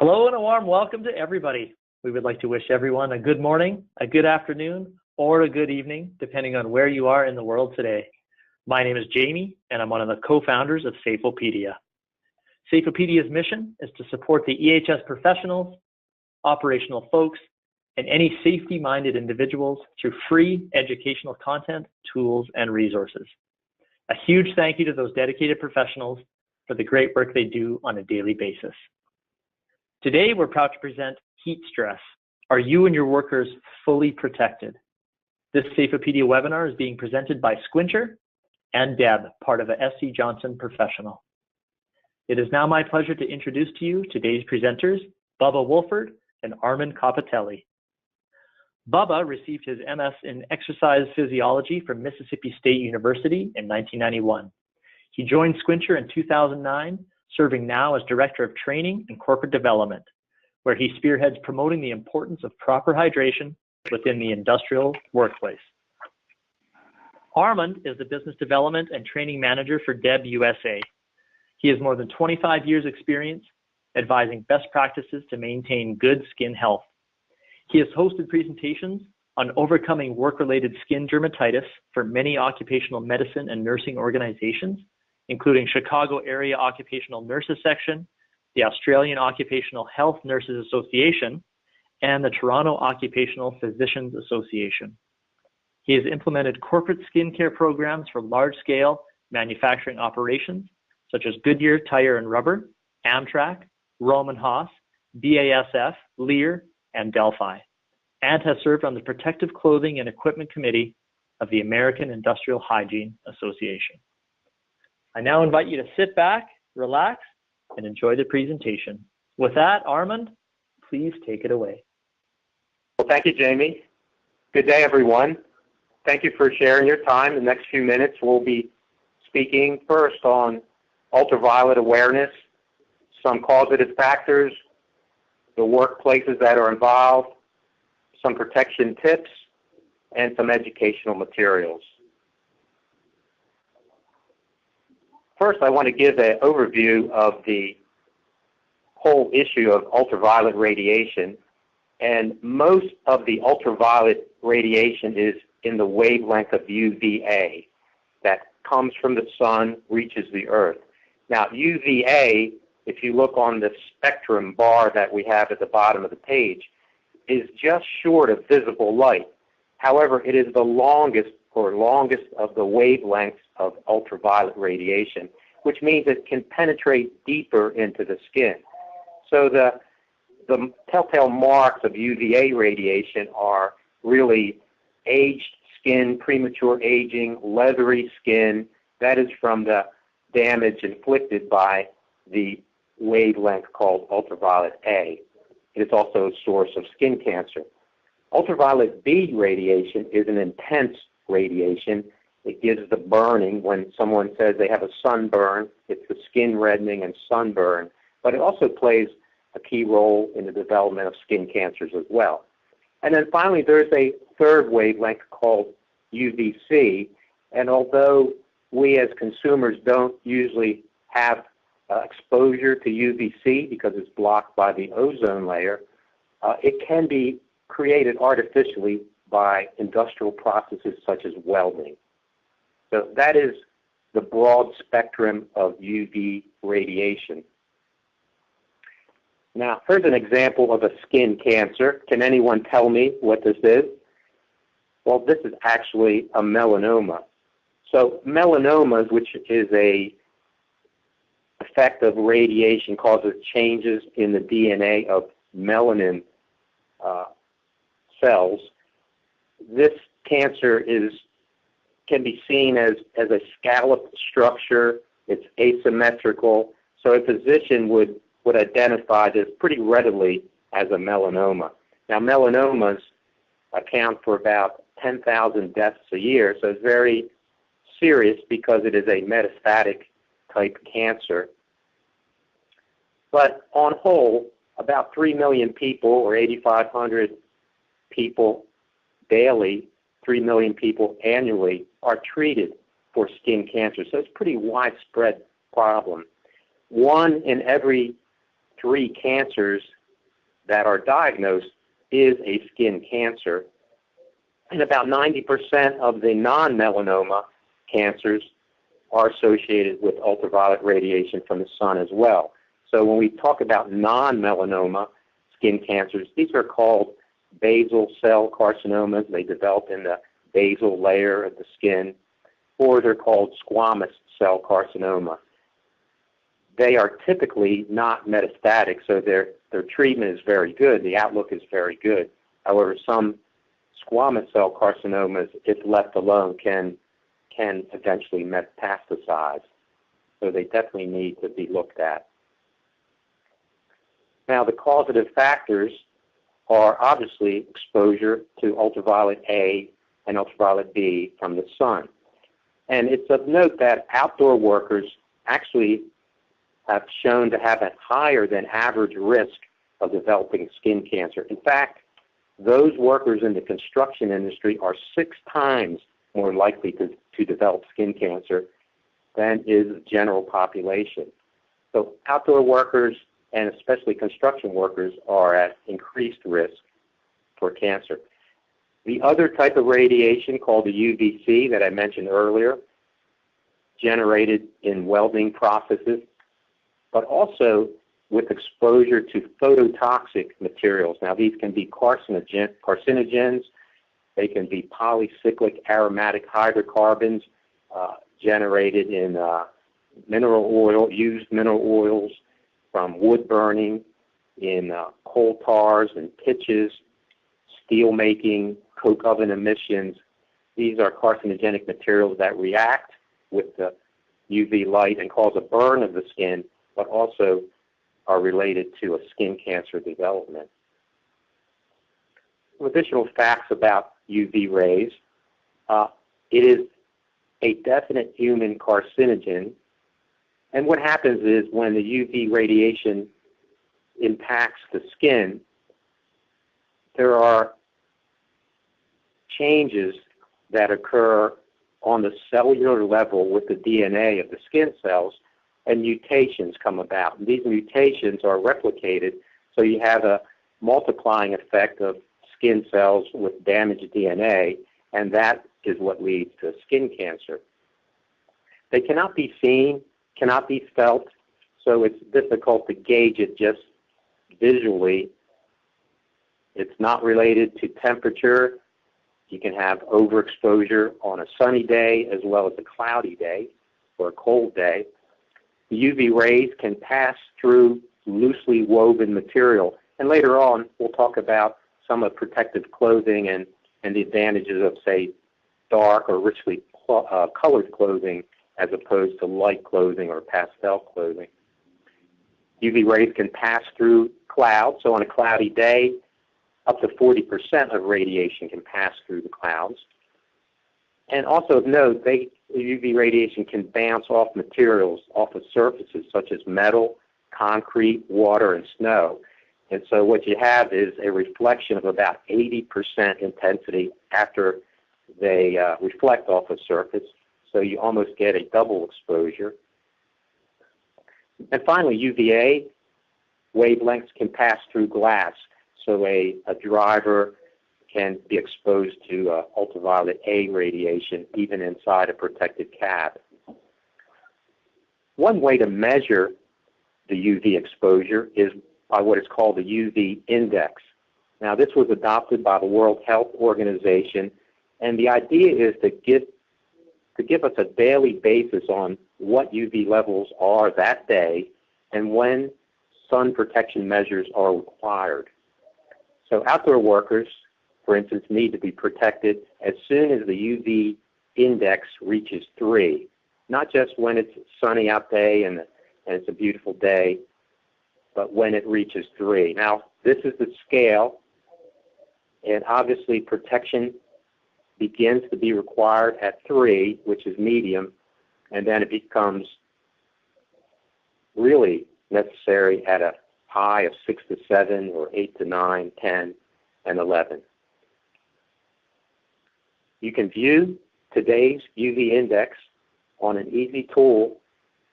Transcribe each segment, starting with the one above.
Hello and a warm welcome to everybody. We would like to wish everyone a good morning, a good afternoon, or a good evening, depending on where you are in the world today. My name is Jamie, and I'm one of the co-founders of Safeopedia. Safeopedia's mission is to support the EH&S professionals, operational folks, and any safety-minded individuals through free educational content, tools, and resources. A huge thank you to those dedicated professionals for the great work they do on a daily basis. Today, we're proud to present Heat Stress. Are you and your workers fully protected? This Safeopedia webinar is being presented by Squincher and Deb, part of a SC Johnson professional. It is now my pleasure to introduce to you today's presenters, Bubba Wolford and Armand Coppotelli. Bubba received his MS in exercise physiology from Mississippi State University in 1991. He joined Squincher in 2009, serving now as Director of Training and Corporate Development, where he spearheads promoting the importance of proper hydration within the industrial workplace. Armand is the Business Development and Training Manager for Deb USA. He has more than 25 years experience advising best practices to maintain good skin health. He has hosted presentations on overcoming work-related skin dermatitis for many occupational medicine and nursing organizations, including Chicago Area Occupational Nurses Section, the Australian Occupational Health Nurses Association, and the Toronto Occupational Physicians Association. He has implemented corporate skincare programs for large-scale manufacturing operations, such as Goodyear Tire and Rubber, Amtrak, Roman Haas, BASF, Lear, and Delphi, and has served on the Protective Clothing and Equipment Committee of the American Industrial Hygiene Association. I now invite you to sit back, relax, and enjoy the presentation. With that, Armand, please take it away. Well, thank you, Jamie. Good day, everyone. Thank you for sharing your time. In the next few minutes, we'll be speaking first on ultraviolet awareness, some causative factors, the workplaces that are involved, some protection tips, and some educational materials. First, I want to give an overview of the whole issue of ultraviolet radiation. And most of the ultraviolet radiation is in the wavelength of UVA that comes from the sun, reaches the earth. Now, UVA, if you look on the spectrum bar that we have at the bottom of the page, is just short of visible light. However, it is the longest of the wavelengths of ultraviolet radiation, which means it can penetrate deeper into the skin. So the telltale marks of UVA radiation are really aged skin, premature aging, leathery skin. That is from the damage inflicted by the wavelength called ultraviolet A. It is also a source of skin cancer. Ultraviolet B radiation is an intense radiation. It gives the burning. When someone says they have a sunburn, it's the skin reddening and sunburn. But it also plays a key role in the development of skin cancers as well. And then finally, there's a third wavelength called UVC. And although we as consumers don't usually have exposure to UVC because it's blocked by the ozone layer, it can be created artificially by industrial processes such as welding. So that is the broad spectrum of UV radiation. Now, here's an example of a skin cancer. Can anyone tell me what this is? Well, this is actually a melanoma. So melanomas, which is a effect of radiation, causes changes in the DNA of melanin cells. This cancer can be seen as a scalloped structure. It's asymmetrical. So a physician would identify this pretty readily as a melanoma. Now, melanomas account for about 10,000 deaths a year, so it's very serious because it is a metastatic type cancer. But on whole, about 3 million people, or 8,500 people daily, 3 million people annually, are treated for skin cancer. So it's a pretty widespread problem. 1 in every 3 cancers that are diagnosed is a skin cancer, and about 90% of the non-melanoma cancers are associated with ultraviolet radiation from the sun as well. So when we talk about non-melanoma skin cancers, these are called basal cell carcinomas. They develop in the basal layer of the skin, or they're called squamous cell carcinoma. They are typically not metastatic, so their treatment is very good. The outlook is very good. However, some squamous cell carcinomas, if left alone, can eventually metastasize. So they definitely need to be looked at. Now, the causative factors are obviously exposure to ultraviolet A and ultraviolet B from the sun. And it's of note that outdoor workers actually have shown to have a higher than average risk of developing skin cancer. In fact, those workers in the construction industry are 6 times more likely to develop skin cancer than is the general population. So outdoor workers, and especially construction workers, are at increased risk for cancer. The other type of radiation, called the UVC that I mentioned earlier, generated in welding processes, but also with exposure to phototoxic materials. Now, these can be carcinogens. They can be polycyclic aromatic hydrocarbons generated in used mineral oils from wood burning, in coal tars and pitches, steel making, coke oven emissions. These are carcinogenic materials that react with the UV light and cause a burn of the skin, but also are related to a skin cancer development. Some additional facts about UV rays. It is a definite human carcinogen, and what happens is when the UV radiation impacts the skin, there are changes that occur on the cellular level with the DNA of the skin cells, and mutations come about. And these mutations are replicated, so you have a multiplying effect of skin cells with damaged DNA, and that is what leads to skin cancer. They cannot be seen, cannot be felt, so it's difficult to gauge it just visually. It's not related to temperature. You can have overexposure on a sunny day as well as a cloudy day or a cold day. The UV rays can pass through loosely woven material, and later on we'll talk about some of protective clothing and the advantages of, say, dark or richly colored clothing as opposed to light clothing or pastel clothing. UV rays can pass through clouds, so on a cloudy day, up to 40% of radiation can pass through the clouds. And also of note, UV radiation can bounce off materials, off of surfaces such as metal, concrete, water, and snow. And so what you have is a reflection of about 80% intensity after they reflect off a surface. So you almost get a double exposure. And finally, UVA wavelengths can pass through glass. So a driver can be exposed to ultraviolet A radiation even inside a protected cab. One way to measure the UV exposure is by what is called the UV index. Now, this was adopted by the World Health Organization, and the idea is to give us a daily basis on what UV levels are that day and when sun protection measures are required. So outdoor workers, for instance, need to be protected as soon as the UV index reaches 3, not just when it's sunny out day and it's a beautiful day, but when it reaches 3. Now, this is the scale, and obviously protection begins to be required at 3, which is medium, and then it becomes really necessary at a high of 6 to 7 or 8 to 9, 10, and 11. You can view today's UV index on an easy tool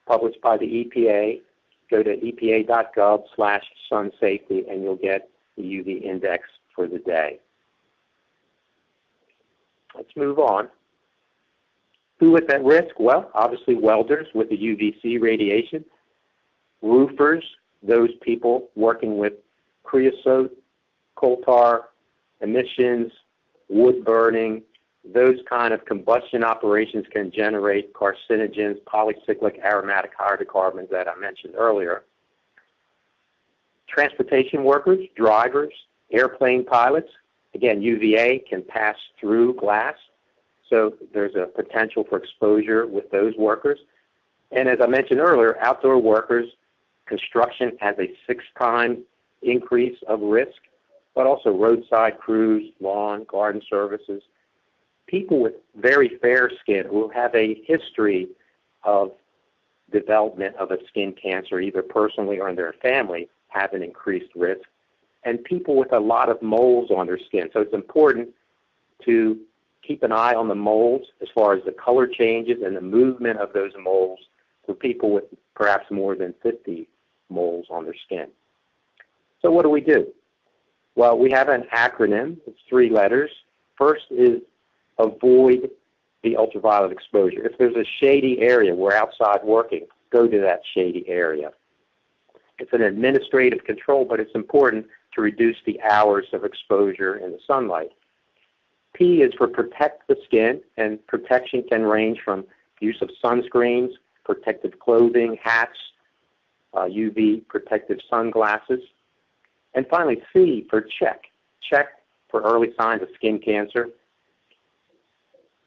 published by the EPA go to epa.gov/sun safety and you'll get the UV index for the day. Let's move on. Who is at risk? Well, obviously welders with the UVC radiation, roofers, those people working with creosote, coal tar emissions, wood burning, those kind of combustion operations can generate carcinogens, polycyclic aromatic hydrocarbons that I mentioned earlier. Transportation workers, drivers, airplane pilots, again, UVA can pass through glass, so there's a potential for exposure with those workers. And as I mentioned earlier, outdoor workers, construction has a 6-time increase of risk, but also roadside crews, lawn, garden services. People with very fair skin who have a history of development of a skin cancer, either personally or in their family, have an increased risk. And people with a lot of moles on their skin. So it's important to keep an eye on the moles as far as the color changes and the movement of those moles for people with perhaps more than 50 moles on their skin. So what do? Well, we have an acronym. It's 3 letters. First is avoid the ultraviolet exposure. If there's a shady area, we're outside working, go to that shady area. It's an administrative control, but it's important to reduce the hours of exposure in the sunlight. P is for protect the skin, and protection can range from use of sunscreens, protective clothing, hats, UV protective sunglasses. And finally, C for check. Check for early signs of skin cancer,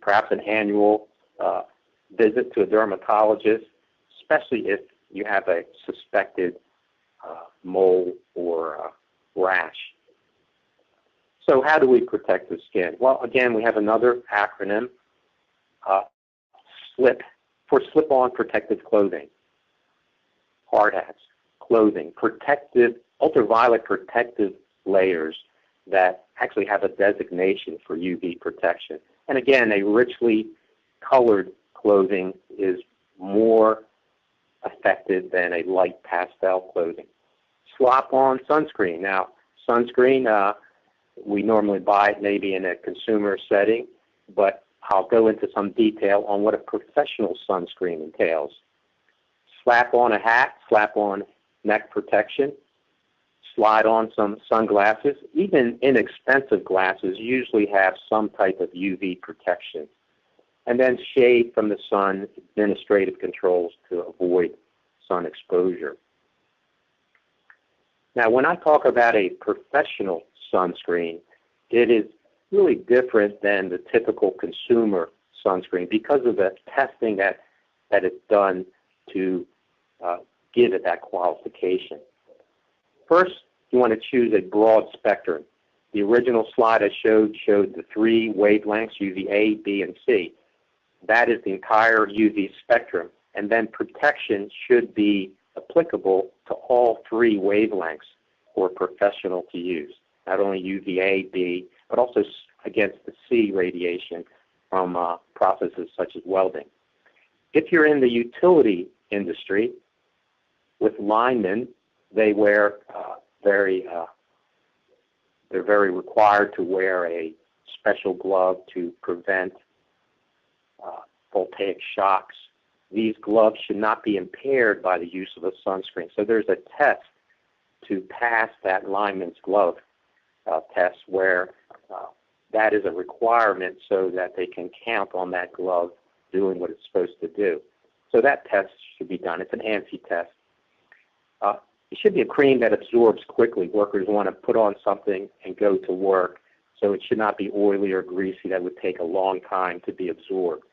perhaps an annual visit to a dermatologist, especially if you have a suspected mole or rash. So how do we protect the skin? Well, again, we have another acronym, SLIP, for slip-on protective clothing, hard hats, clothing, protective, ultraviolet protective layers that actually have a designation for UV protection. And again, a richly colored clothing is more effective than a light pastel clothing. Slop on sunscreen. Now, sunscreen, we normally buy it maybe in a consumer setting, but I'll go into some detail on what a professional sunscreen entails. Slap on a hat, slap on neck protection, slide on some sunglasses. Even inexpensive glasses usually have some type of UV protection. And then shade from the sun, administrative controls to avoid sun exposure. Now, when I talk about a professional sunscreen, it is really different than the typical consumer sunscreen because of the testing that is done to give it that qualification. First, you want to choose a broad spectrum. The original slide I showed the 3 wavelengths, UVA, B, and C. That is the entire UV spectrum. And then protection should be applicable to all 3 wavelengths for a professional to use, not only UVA, B, but also against the C radiation from processes such as welding. If you're in the utility industry with linemen, they wear they're very required to wear a special glove to prevent voltaic shocks. These gloves should not be impaired by the use of a sunscreen. So there's a test to pass that lineman's glove test where that is a requirement so that they can count on that glove doing what it's supposed to do. So that test should be done. It's an ANSI test. It should be a cream that absorbs quickly. Workers want to put on something and go to work, so it should not be oily or greasy. That would take a long time to be absorbed.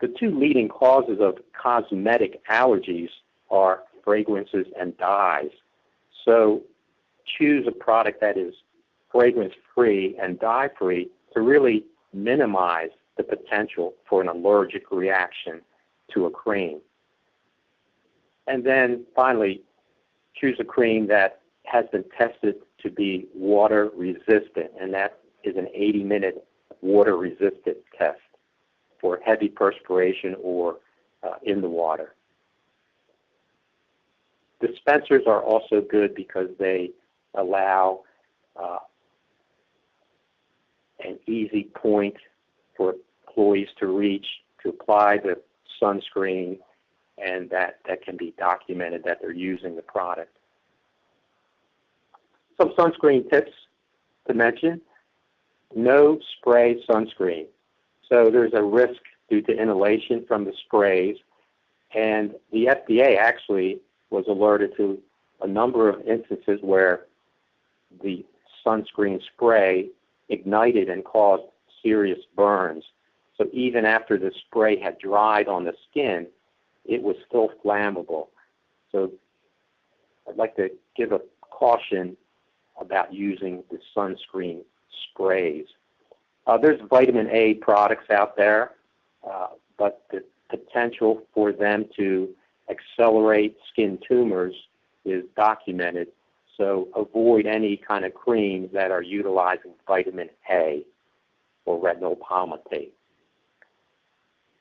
The 2 leading causes of cosmetic allergies are fragrances and dyes. So choose a product that is fragrance-free and dye-free to really minimize the potential for an allergic reaction to a cream. And then finally, choose a cream that has been tested to be water resistant, and that is an 80-minute water resistant test for heavy perspiration or in the water. Dispensers are also good because they allow an easy point for employees to reach to apply the sunscreen, and that can be documented that they're using the product. Some sunscreen tips to mention: no spray sunscreen. So there's a risk due to inhalation from the sprays, and the FDA actually was alerted to a number of instances where the sunscreen spray ignited and caused serious burns. So even after the spray had dried on the skin, it was still flammable. So I'd like to give a caution about using the sunscreen sprays. There's vitamin A products out there, but the potential for them to accelerate skin tumors is documented. So avoid any kind of creams that are utilizing vitamin A or retinol palmitate.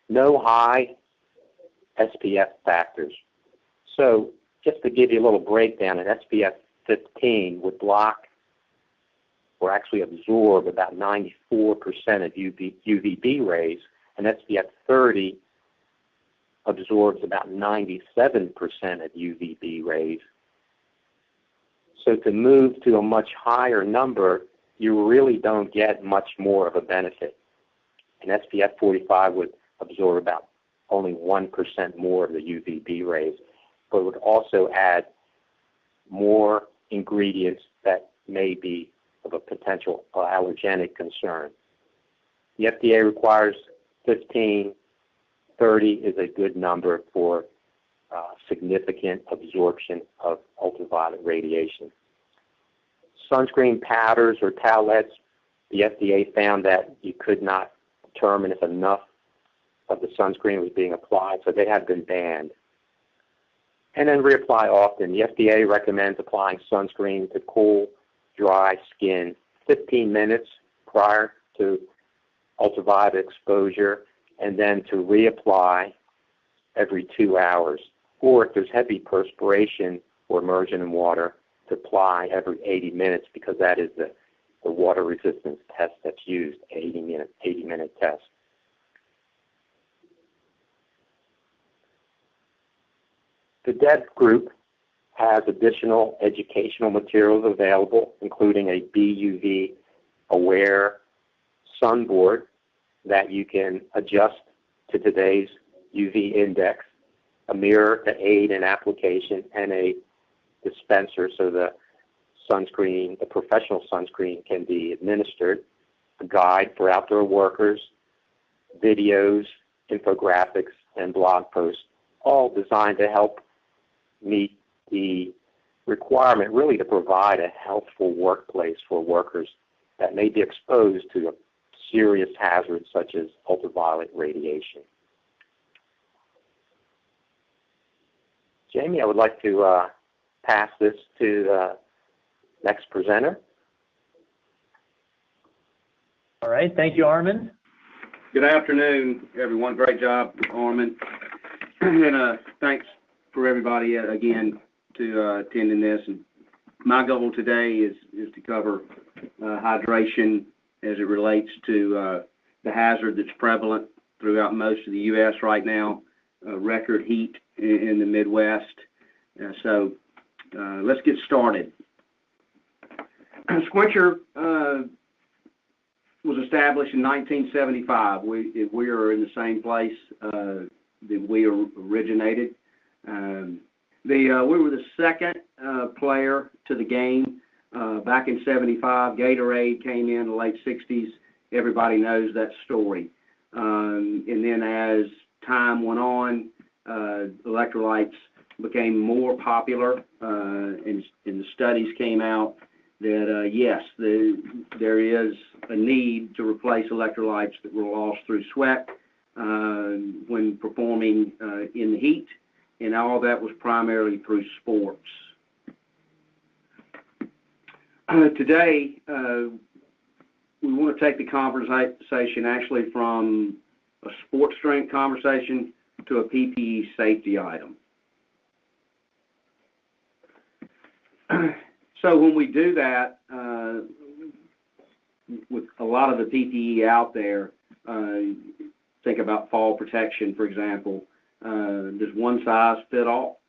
No high SPF factors. So just to give you a little breakdown, an SPF 15 would block or actually absorb about 94% of UVB rays, and SPF 30 absorbs about 97% of UVB rays. So to move to a much higher number, you really don't get much more of a benefit. An SPF 45 would absorb about only 1% more of the UVB rays, but would also add more ingredients that may be of a potential allergenic concern. The FDA requires 15. 30 is a good number for significant absorption of ultraviolet radiation. Sunscreen powders or towelettes, the FDA found that you could not determine if enough of the sunscreen was being applied, so they have been banned. And then reapply often. The FDA recommends applying sunscreen to cool, dry skin 15 minutes prior to ultraviolet exposure, and then to reapply every 2 hours. Or if there's heavy perspiration or immersion in water, to apply every 80 minutes, because that is the water resistance test that's used, 80-minute test. The DEB group has additional educational materials available, including a BUV aware sunboard that you can adjust to today's UV index, a mirror to aid in application, and a dispenser so the sunscreen, the professional sunscreen, can be administered, a guide for outdoor workers, videos, infographics, and blog posts, all designed to help meet the requirement really to provide a healthful workplace for workers that may be exposed to a serious hazards such as ultraviolet radiation. Jamie, I would like to pass this to the next presenter. All right, thank you, Armand. Good afternoon, everyone. Great job, Armand. And thanks for everybody again to attending this. And my goal today is to cover hydration as it relates to the hazard that's prevalent throughout most of the U.S. right now, record heat in the Midwest. So let's get started. Squincher was established in 1975. We are in the same place that we originated. We were the second player to the game. Back in 75, Gatorade came in the late 60s. Everybody knows that story. And then as time went on, electrolytes became more popular, and the studies came out that, yes, there is a need to replace electrolytes that were lost through sweat when performing in the heat, and all that was primarily through sports. Today, we want to take the conversation actually from a sports strength conversation to a PPE safety item. So when we do that, with a lot of the PPE out there, think about fall protection, for example, does one size fit all?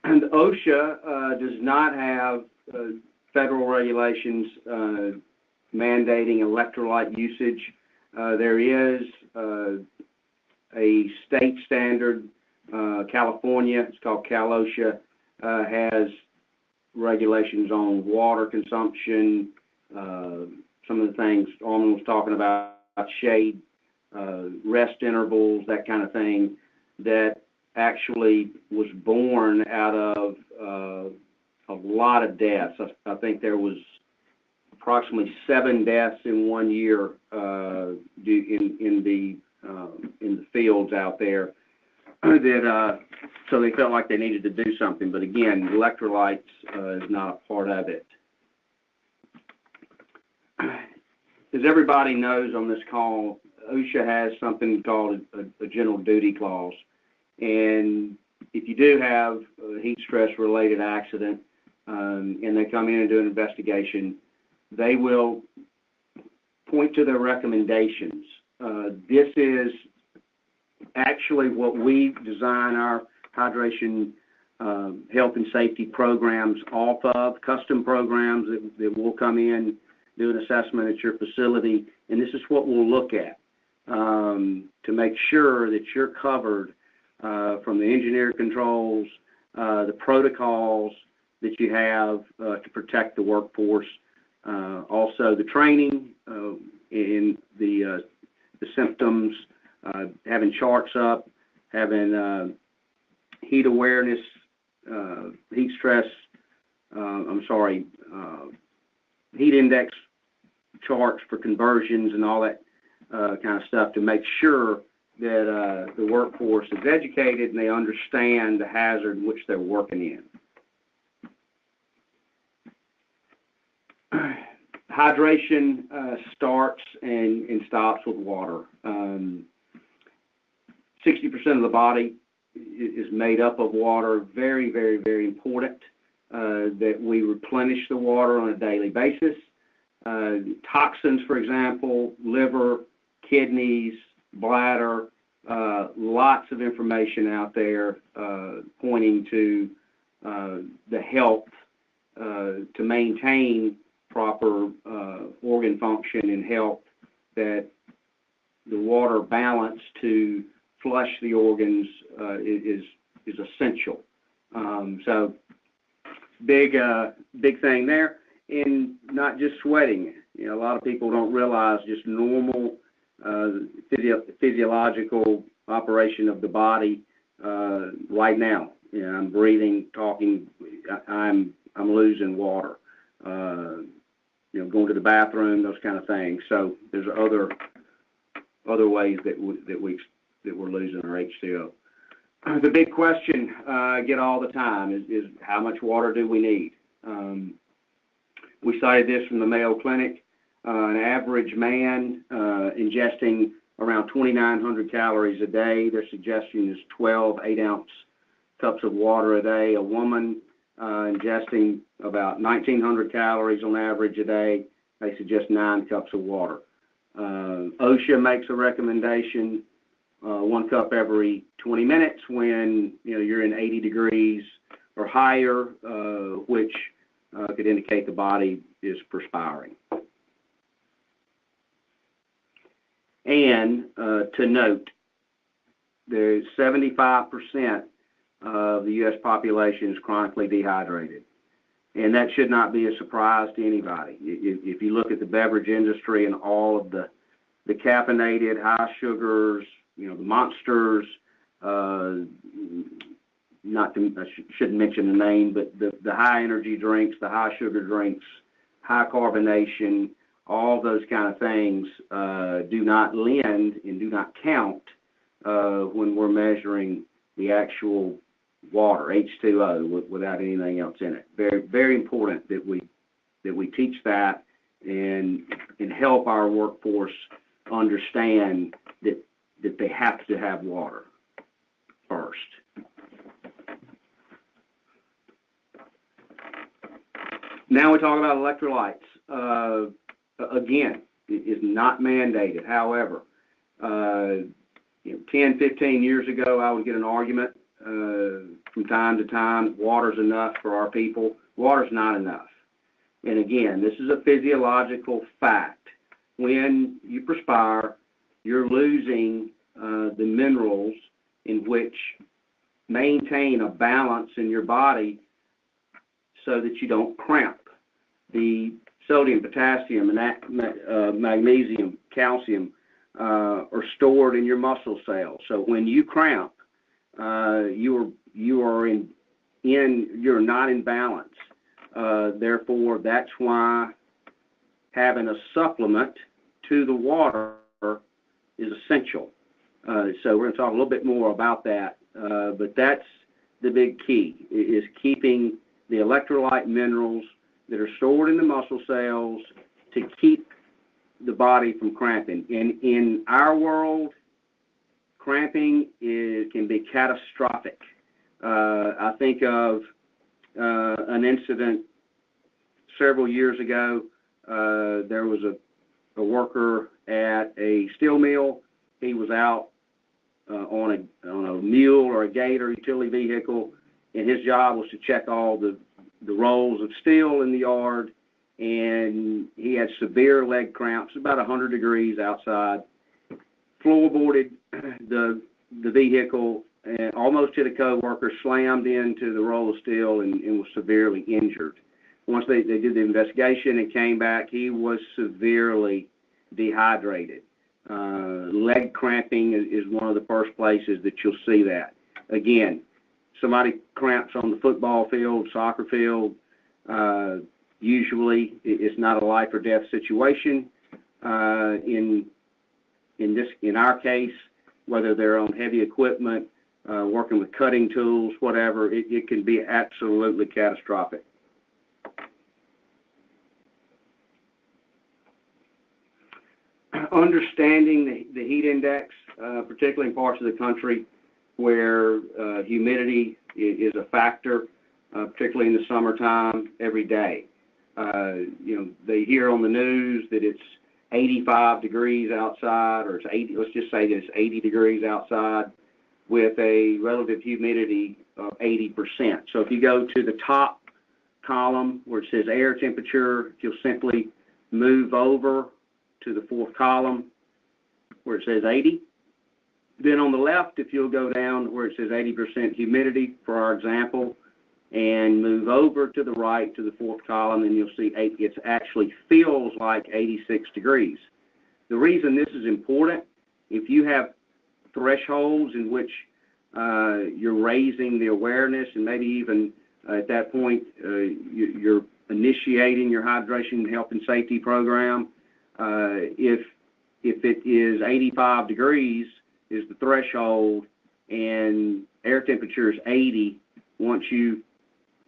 And OSHA does not have federal regulations mandating electrolyte usage. There is a state standard, California, it's called Cal-OSHA, has regulations on water consumption, some of the things Armand was talking about, shade, rest intervals, that kind of thing, that actually was born out of a lot of deaths. I think there was approximately 7 deaths in 1 year in the fields out there. That so they felt like they needed to do something, but again, electrolytes is not a part of it. As everybody knows on this call, OSHA has something called a general duty clause, and if you do have a heat stress related accident and they come in and do an investigation, they will point to their recommendations. This is actually what we design our hydration health and safety programs off of, custom programs that will come in, do an assessment at your facility, and this is what we'll look at to make sure that you're covered from the engineer controls, the protocols that you have to protect the workforce, also the training in the symptoms, having charts up, having heat awareness, heat stress, heat index charts for conversions and all that kind of stuff to make sure that the workforce is educated and they understand the hazard in which they're working in. Hydration starts and stops with water. 60% of the body is made up of water. Very, very, very important that we replenish the water on a daily basis. Toxins, for example, liver, kidneys, bladder, lots of information out there pointing to the health to maintain proper organ function and health, that the water balance to flush the organs is essential. So big thing there. And not just sweating. You know, a lot of people don't realize just normal physiological operation of the body right now. You know, I'm breathing, talking, I'm losing water. You know, going to the bathroom, those kind of things. So there's other ways that we're losing our H2O. The big question I get all the time is how much water do we need? We cited this from the Mayo Clinic. An average man ingesting around 2,900 calories a day. Their suggestion is 12 8-ounce cups of water a day. A woman ingesting about 1,900 calories on average a day. They suggest 9 cups of water. OSHA makes a recommendation, 1 cup every 20 minutes when you're in 80 degrees or higher, which could indicate the body is perspiring. And to note, there's 75% of the U.S. population is chronically dehydrated. And that should not be a surprise to anybody. If you look at the beverage industry and all of the caffeinated, high sugars, the monsters, I shouldn't mention the name, but the high energy drinks, the high sugar drinks, high carbonation, all those kind of things do not lend and do not count when we're measuring the actual water, H2O, without anything else in it. Very, very important that we teach that and help our workforce understand that they have to have water first. Now we talk about electrolytes. Again, it is not mandated. However, 10, 15 years ago, I would get an argument from time to time, water's enough for our people. Water's not enough. And again, this is a physiological fact. When you perspire, you're losing the minerals in which maintain a balance in your body so that you don't cramp. The sodium, potassium, and magnesium, calcium are stored in your muscle cells. So when you cramp, you're not in balance. Therefore, that's why having a supplement to the water is essential. So we're going to talk a little bit more about that, but that's the big key, is keeping the electrolyte minerals that are stored in the muscle cells to keep the body from cramping. And in our world, cramping can be catastrophic. I think of an incident several years ago. There was a worker at a steel mill. He was out on a mule or a gate or utility vehicle, and his job was to check all the rolls of steel in the yard, and he had severe leg cramps, about 100 degrees outside, floorboarded the vehicle, and almost hit a co-worker, slammed into the roll of steel, and was severely injured. Once they did the investigation and came back, he was severely dehydrated. Leg cramping is one of the first places that you'll see that. Again, somebody cramps on the football field, soccer field, usually it's not a life or death situation. In our case, whether they're on heavy equipment, working with cutting tools, whatever, it can be absolutely catastrophic. Understanding the heat index, particularly in parts of the country where humidity is a factor, particularly in the summertime, every day. They hear on the news that it's 85 degrees outside, or it's 80, let's just say that it's 80 degrees outside with a relative humidity of 80%. So if you go to the top column where it says air temperature, you'll simply move over to the fourth column where it says 80. Then on the left, if you'll go down where it says 80% humidity, for our example, and move over to the right to the fourth column, and you'll see it actually feels like 86 degrees. The reason this is important, if you have thresholds in which you're raising the awareness, and maybe even at that point you're initiating your hydration, health, and safety program, if it is 85 degrees is the threshold and air temperature is 80, once you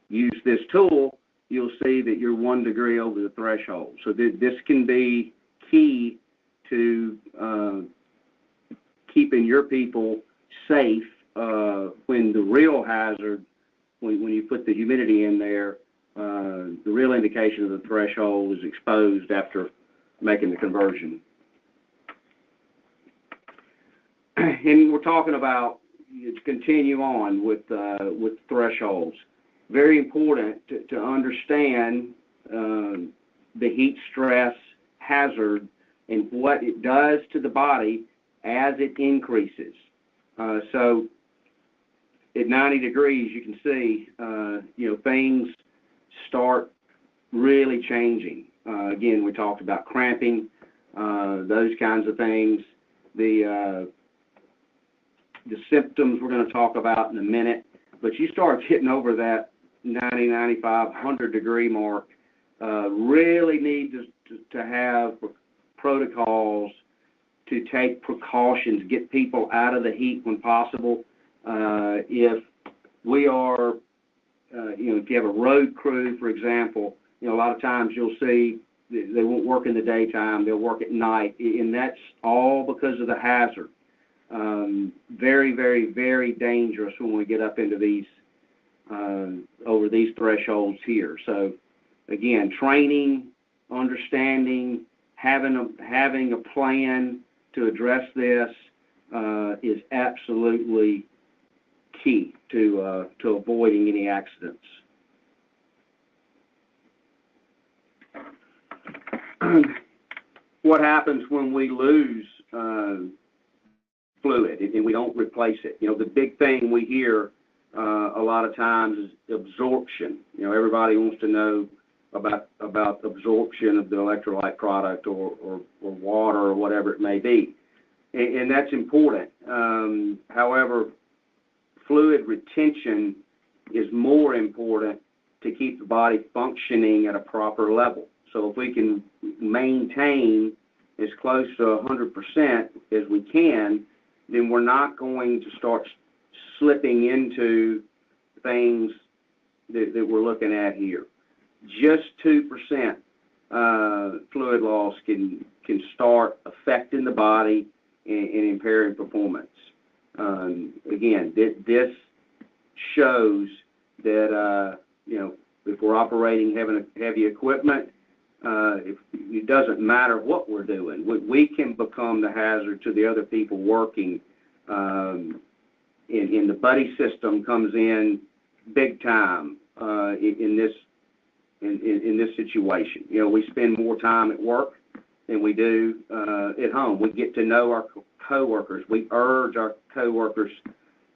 use this tool, you'll see that you're 1 degree over the threshold. So this can be key to keeping your people safe when the real hazard, when you put the humidity in there, the real indication of the threshold is exposed after making the conversion. And we're talking about, to continue on with thresholds. Very important to understand the heat stress hazard and what it does to the body as it increases. So at 90 degrees, you can see, things start really changing. Again, we talked about cramping, those kinds of things. The symptoms we're going to talk about in a minute, but you start getting over that 90, 95, 100 degree mark, really need to have protocols to take precautions, get people out of the heat when possible. If we are, if you have a road crew, for example, a lot of times you'll see they won't work in the daytime, they'll work at night, and that's all because of the hazard. Very, very, very dangerous when we get up into these, over these thresholds here. So again, training, understanding, having a plan to address this is absolutely key to avoiding any accidents. What happens when we lose fluid and we don't replace it? You know, the big thing we hear a lot of times is absorption. You know, everybody wants to know about absorption of the electrolyte product or water or whatever it may be, and that's important. However, fluid retention is more important to keep the body functioning at a proper level. So if we can maintain as close to 100% as we can, then we're not going to start slipping into things that we're looking at here. Just 2% fluid loss can start affecting the body and impairing performance. Again, this shows that you know, if we're operating heavy equipment, it doesn't matter what we're doing. We can become the hazard to the other people working. And the buddy system comes in big time in this situation. You know, we spend more time at work than we do at home. We get to know our coworkers. We urge our coworkers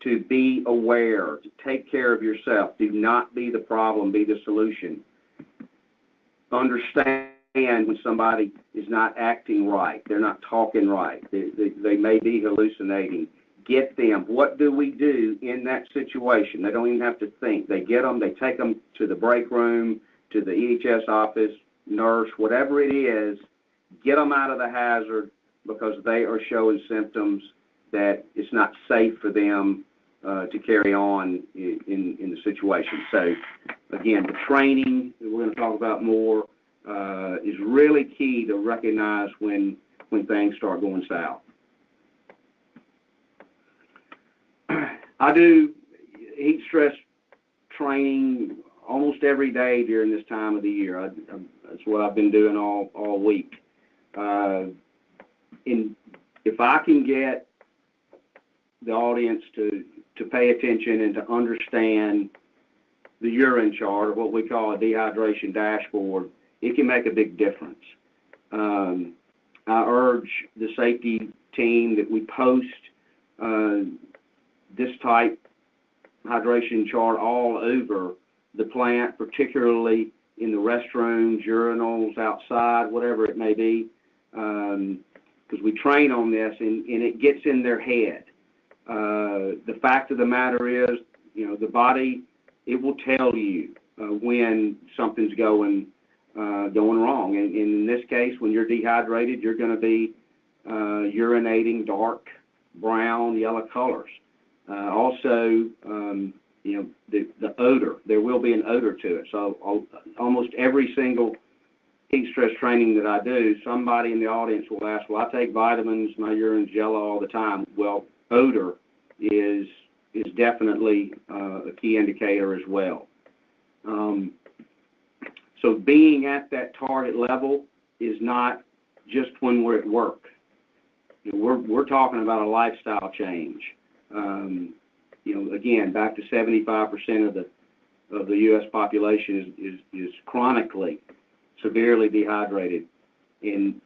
to be aware, to take care of yourself. Do not be the problem, be the solution. Understand when somebody is not acting right, they're not talking right, they may be hallucinating. Get them. What do we do in that situation? They don't even have to think. They get them, they take them to the break room, to the EH&S office, nurse, whatever it is, get them out of the hazard because they are showing symptoms that it's not safe for them to carry on in the situation. So, again, the training that we're going to talk about more is really key to recognize when things start going south. I do heat stress training almost every day during this time of the year. That's what I've been doing all week. And if I can get the audience to pay attention and to understand the urine chart, or what we call a dehydration dashboard, it can make a big difference. I urge the safety team that we post this type hydration chart all over the plant, particularly in the restrooms, urinals, outside, whatever it may be, because we train on this and it gets in their head. The fact of the matter is, you know, the body, it will tell you when something's going wrong. And in this case, when you're dehydrated, you're going to be urinating dark brown, yellow colors. Also, you know, the odor, there will be an odor to it. So almost every single heat stress training that I do, somebody in the audience will ask, well, I take vitamins, my urine's yellow all the time. Well, odor is definitely a key indicator as well. So being at that target level is not just when we're at work. You know, we're talking about a lifestyle change. You know, again, back to 75% of the U.S. population is chronically, severely dehydrated, and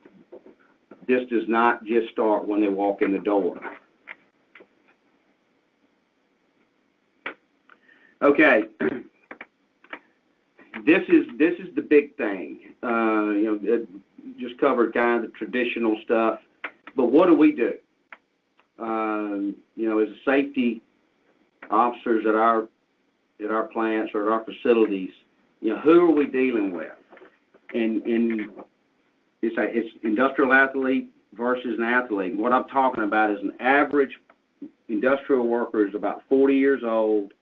this does not just start when they walk in the door. Okay, this is the big thing. You know, it just covered kind of the traditional stuff, but what do we do? You know, as safety officers at our plants or at our facilities, you know, who are we dealing with? And it's industrial athlete versus an athlete. What I'm talking about is an average industrial worker is about 40 years old.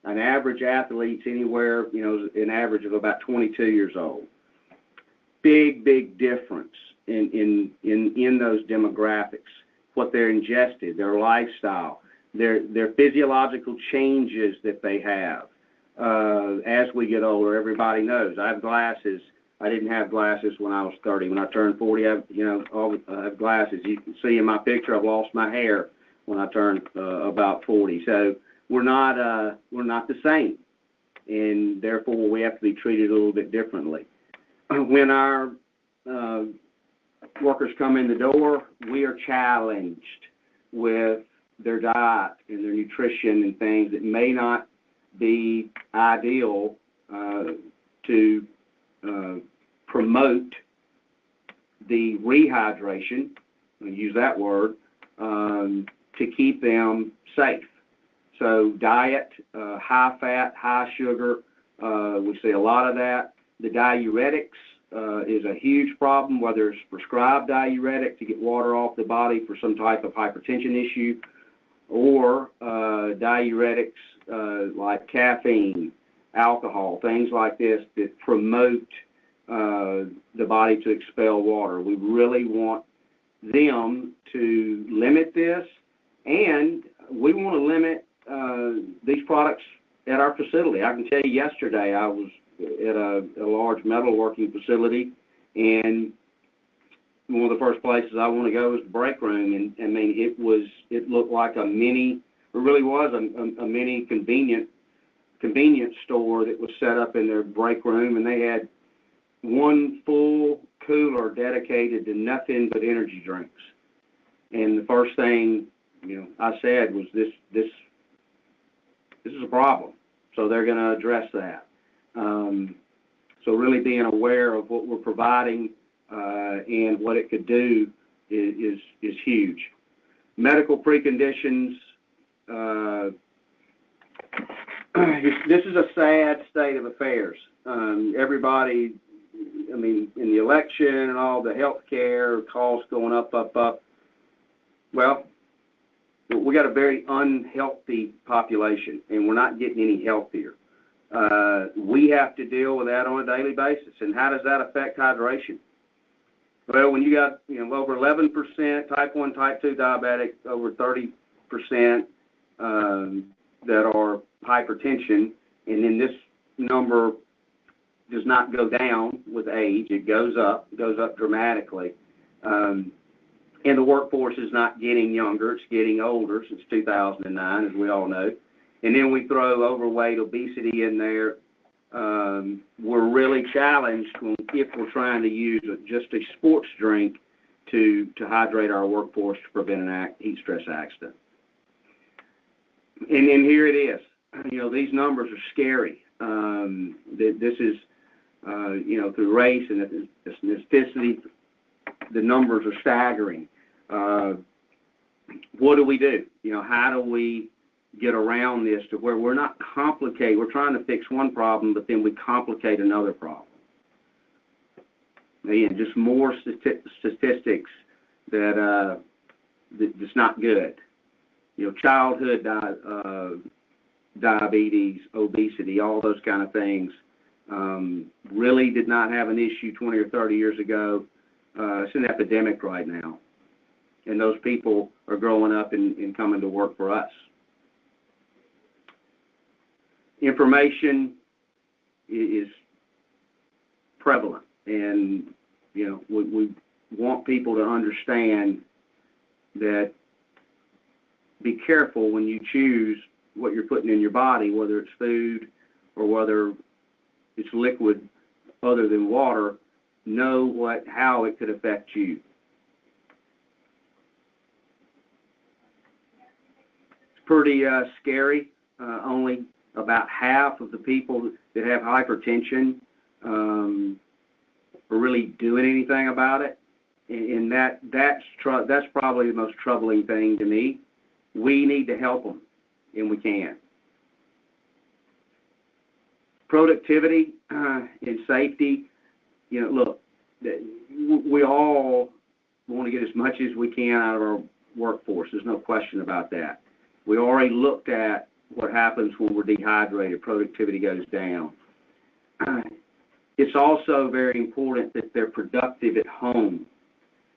An average athlete's anywhere, you know, an average of about 22 years old. Big difference in those demographics. What they're ingested, their lifestyle, their physiological changes that they have. as we get older. Everybody knows. I have glasses. I didn't have glasses when I was 30. When I turned 40, I have glasses. You can see in my picture I've lost my hair when I turned about 40. So we're not the same, and therefore we have to be treated a little bit differently. When our workers come in the door, we are challenged with their diet and their nutrition and things that may not be ideal to promote the rehydration, I'll use that word, to keep them safe. So diet, high fat, high sugar, we see a lot of that. The diuretics is a huge problem, whether it's prescribed diuretic to get water off the body for some type of hypertension issue, or diuretics like caffeine, alcohol, things like this that promote the body to expel water. We really want them to limit this, and we want to limit these products at our facility. I can tell you yesterday I was at a large metalworking facility, and one of the first places I want to go is the break room, and I mean it looked like a mini, it really was a mini convenience store that was set up in their break room, and they had one full cooler dedicated to nothing but energy drinks. And the first thing I said was this is a problem, so they're going to address that. So really being aware of what we're providing and what it could do is huge. Medical preconditions. This is a sad state of affairs. Everybody, I mean, in the election and all the health care costs going up. Well, we got a very unhealthy population, and we're not getting any healthier. We have to deal with that on a daily basis. And how does that affect hydration? Well, when you got over 11% type 1, type 2 diabetic, over 30% that are hypertension, and then this number does not go down with age, it goes up dramatically. And the workforce is not getting younger, it's getting older since 2009, as we all know. And then we throw overweight, obesity in there. We're really challenged if we're trying to use just a sports drink to hydrate our workforce to prevent an heat stress accident. And then here it is. These numbers are scary. This is, through race and ethnicity, the numbers are staggering. What do we do? How do we get around this to where we're not complicated? We're trying to fix one problem, but then we complicate another problem. Again, just more statistics that's not good. Childhood diabetes, obesity, all those kind of things really did not have an issue 20 or 30 years ago. It's an epidemic right now. And those people are growing up and coming to work for us. Information is prevalent, and we want people to understand that be careful when you choose what you're putting in your body, whether it's food or whether it's liquid other than water. Know how it could affect you. It's pretty scary. Only about half of the people that have hypertension are really doing anything about it, and that's probably the most troubling thing to me. We need to help them, and we can. Productivity and safety. Look, we all want to get as much as we can out of our workforce. There's no question about that. We already looked at what happens when we're dehydrated. Productivity goes down. It's also very important that they're productive at home.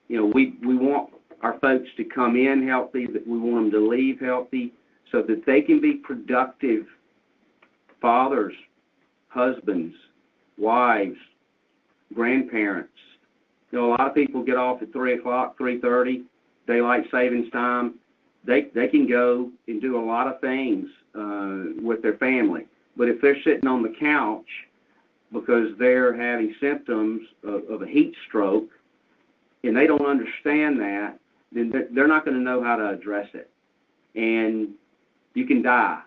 We want our folks to come in healthy, that we want them to leave healthy so that they can be productive fathers, husbands, wives, grandparents. You know, a lot of people get off at 3 o'clock, 3:30, daylight savings time. They can go and do a lot of things with their family. But if they're sitting on the couch because they're having symptoms of a heat stroke and they don't understand that, then they're not going to know how to address it. And you can die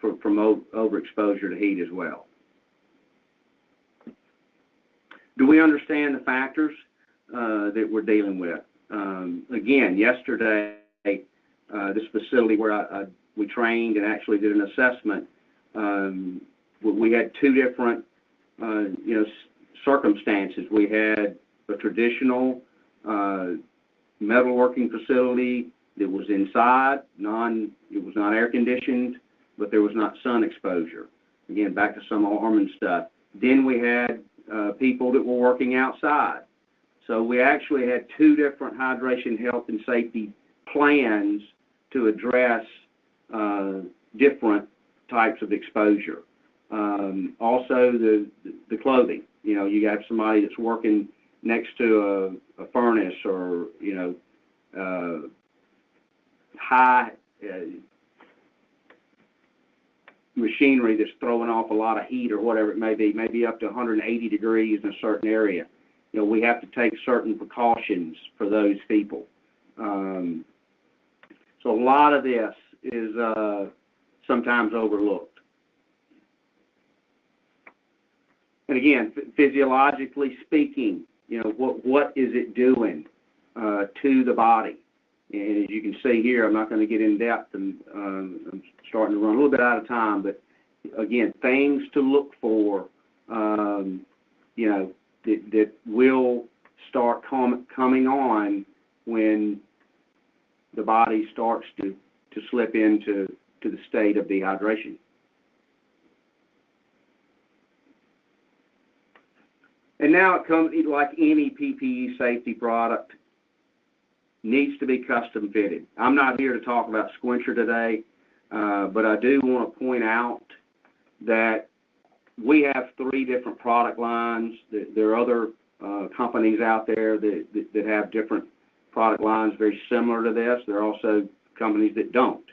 from overexposure to heat as well. Do we understand the factors that we're dealing with? Again, yesterday, this facility where we trained and actually did an assessment, we had two different circumstances. We had a traditional metalworking facility that was inside, it was not air conditioned, but there was not sun exposure. Again, back to some Armand stuff. Then we had people that were working outside. So we actually had two different hydration, health, and safety plans to address different types of exposure. Also, the clothing. You know, you have somebody that's working next to a furnace or, high machinery that's throwing off a lot of heat or whatever it may be, maybe up to 180 degrees in a certain area. You know, we have to take certain precautions for those people. So a lot of this is sometimes overlooked. And again, physiologically speaking, what is it doing to the body? And as you can see here, I'm not going to get in depth, and I'm starting to run a little bit out of time, but again, things to look for, that will start coming on when the body starts to slip into the state of dehydration. And now it comes, like any PPE safety product, needs to be custom fitted. I'm not here to talk about Squincher today, but I do want to point out that we have 3 different product lines. There are other companies out there that have different product lines very similar to this. There are also companies that don't.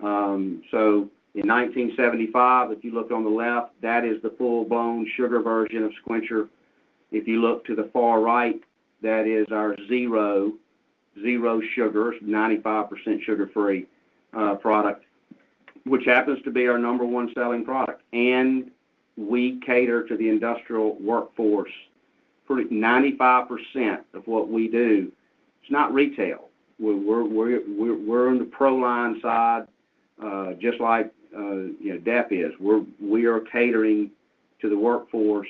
So in 1975, if you look on the left, that is the full-blown sugar version of Squincher. If you look to the far right, that is our zero sugar, 95% sugar-free product, which happens to be our number 1 selling product. And we cater to the industrial workforce. 95% of what we do, it's not retail. We're on the pro line side, just like DEP is. We are catering to the workforce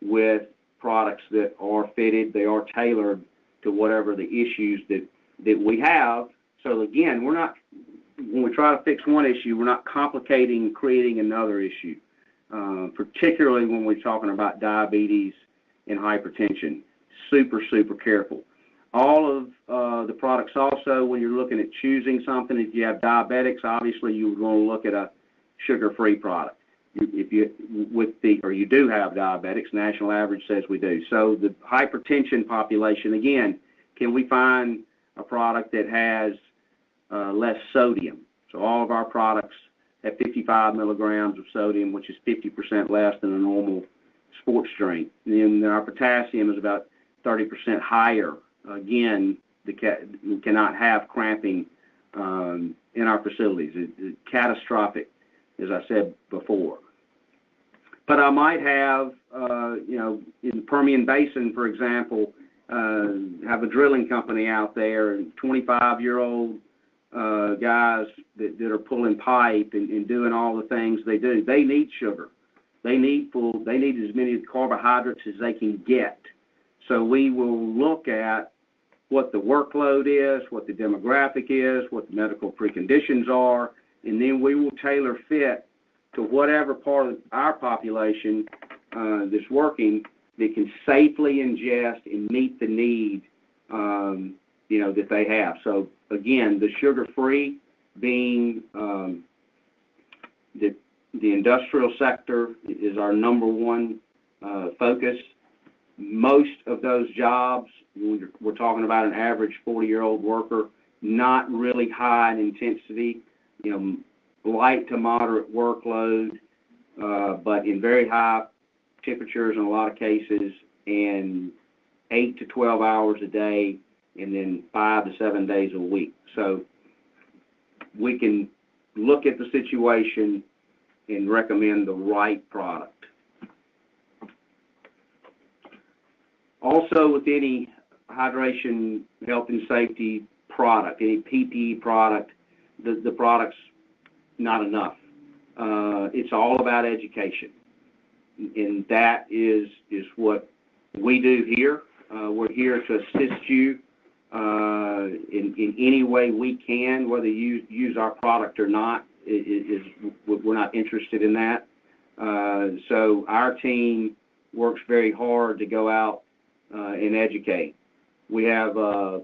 with products that are fitted. They are tailored to whatever the issues that we have. So again, when we try to fix one issue, we're not complicating, creating another issue, particularly when we're talking about diabetes and hypertension. Super, super careful. All of the products also, when you're looking at choosing something, if you have diabetics, obviously you're going to look at a sugar-free product. If you do have diabetics, national average says we do. So the hypertension population, again, can we find a product that has less sodium? So all of our products have 55 milligrams of sodium, which is 50% less than a normal sports drink. And then our potassium is about 30% higher. Again, we cannot have cramping in our facilities. It's catastrophic, as I said before. But I might have, in the Permian Basin, for example, have a drilling company out there, 25-year-old guys that are pulling pipe and doing all the things they do. They need sugar. They need as many carbohydrates as they can get. So we will look at what the workload is, what the demographic is, what the medical preconditions are, and then we will tailor fit to whatever part of our population that's working that can safely ingest and meet the need, that they have. So again, the sugar-free being the The industrial sector is our number one focus. Most of those jobs, we're talking about an average 40-year-old worker, not really high in intensity, light to moderate workload, but in very high temperatures in a lot of cases, and 8 to 12 hours a day, and then 5 to 7 days a week. So we can look at the situation and recommend the right product. Also, with any hydration, health and safety product, any PPE product, the product's not enough. It's all about education, and that is what we do here. We're here to assist you in any way we can, whether you use our product or not. We're not interested in that. So our team works very hard to go out and educate. We have the